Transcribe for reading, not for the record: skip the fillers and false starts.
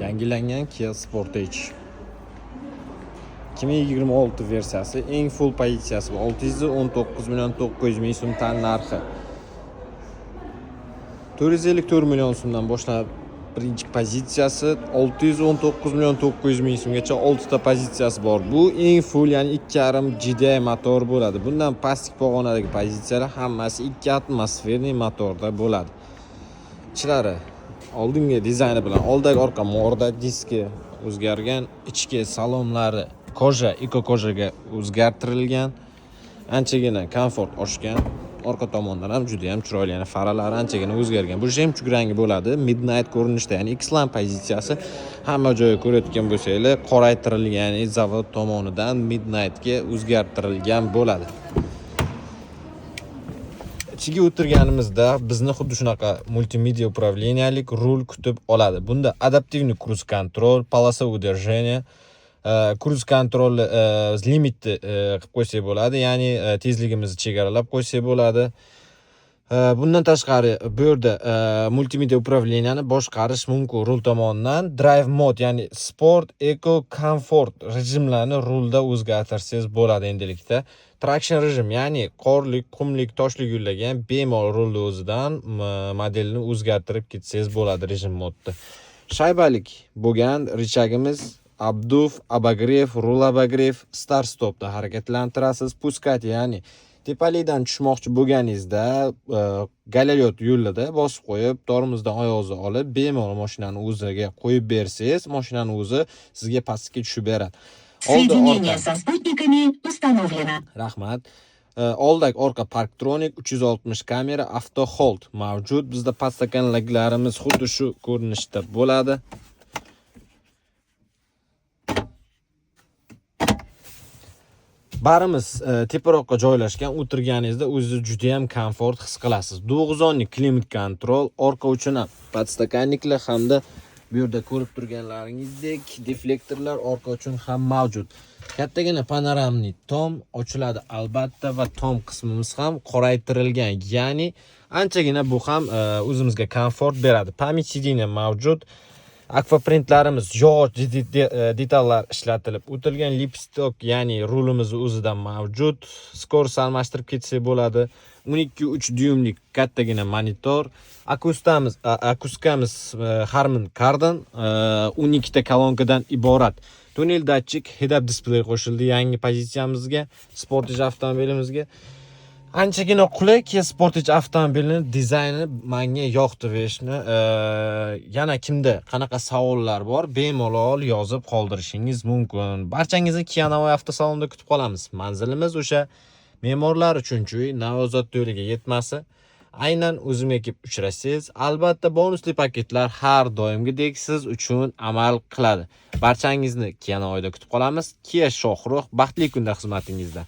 Yangilangan Kia Sportage 2026 versiyasi, eng full pozitsiyasi 619.900.000 so'm tan narxi. 454 million so'mdan boshlab birinchi pozitsiyasi 619.900.000 so'mgacha 6 ta pozitsiyasi bor. Bu eng full, ya'ni 2.5 GDI motor bo'ladi. Bundan pastki pog'onadagi pozitsiyalar hammasi 2 atmosferniy motorda bo'ladi. Ichlari oldingi dizayni bilan oldagi orqa morda diski o'zgargan, ichki salonlari koja, eko kojaga o'zgartirilgan. Anchagina komfort oshgan. Orqa tomondan ham juda ham chiroyli, ya'ni faralari anchagina o'zgargan. Bu jemchug rangi bo'ladi, midnight ko'rinishda, ya'ni X-Line pozitsiyasi. Hamma joyga ko'rayotgan bo'lsanglar, qoraytirilgan, ya'ni zavod tomonidan midnightga o'zgartirilgan bo'ladi. Ichiga o'tirganimizda bizni xuddi shunaqa multimedia upravleniyalik rul kutib oladi. Bunda adaptivniy kruz kontrol, polosa udержения, kruz kontrol limitni qilib qo'ysak bo'ladi, ya'ni tezligimizni chegaralab qo'ysak bo'ladi. Bundan tashqari bu yerda multimedia upravleniyani boshqarish mumkin rul tomonidan. Drive mode, ya'ni sport, eco, komfort rejimlarni rulda o'zgartirsangiz bo'ladi endilikda. Traction rejim, ya'ni qorlik, qumlik, toshlik yo'llarga ham bemalol rulni o'zidan modelni o'zgartirib ketsangiz bo'ladi rejim modda. Shaybalik bo'lgan richagimiz obduv, obogrev, rul obogrev, start stopda harakatlantirasiz. Puskat, ya'ni tepalikdan tushmoqchi bo'lganingizda galolyot yo'lida bosib qo'yib, tormozdan oyog'ingizni olib, bemalol mashinani o'ziga qo'yib bersangiz, mashinani o'zi sizga pastga tushib beradi. Соединение со спутниками установлено. Rahmat. Oldagi orqa parktronik, 360 kamera, auto hold mavjud. Bizda pastsakanliklarimiz xuddi shu ko'rinishda bo'ladi. Barimiz teparoqqa joylashgan, o'tirganingizda o'zingizni juda ham komfort his qilasiz. 9 lik klimat kontrol, orqa uchun ham podstakanniklar hamda bu yerda ko'rib turganlaringizdek deflektorlar orqa uchun ham mavjud. Kattagina panoramli tom ochiladi albatta va tom qismimiz ham qoraytirilgan, ya'ni anchagina bu ham o'zimizga komfort beradi. Pamять sidiniya mavjud. Akvaprintlarimiz yog'och detallar ishlatilib o'tilgan, lipstok, ya'ni rulimiz o'zidan mavjud. Skorost almashtirib ketsa bo'ladi. 12.3 dyumlik kattagina monitor. Akustikamiz Harman Kardon 12 ta kolonkadan iborat. Tunnel datchik, head-up display qo'shildi yangi pozitsiyamizga, Sportage avtomobilimizga. Anchagina qulay Kia Sportage avtomobilining dizayni menga yoqdi verishni. Yana kimda qanaqa savollar bor, bemalol yozib qoldirishingiz mumkin. Barchangizni Kia Navoiy avtosalonida kutib qolamiz. Manzilimiz o'sha memorlar uchun-chi Navozod yo'liga yetmasi. Aynan o'zimga kelib uchrasangiz, albatta bonusli paketlar har doimgidek siz uchun amal qiladi. Barchangizni Kia Navoiyda kutib qolamiz. Kia Shohrux, baxtli kunda xizmatingizda.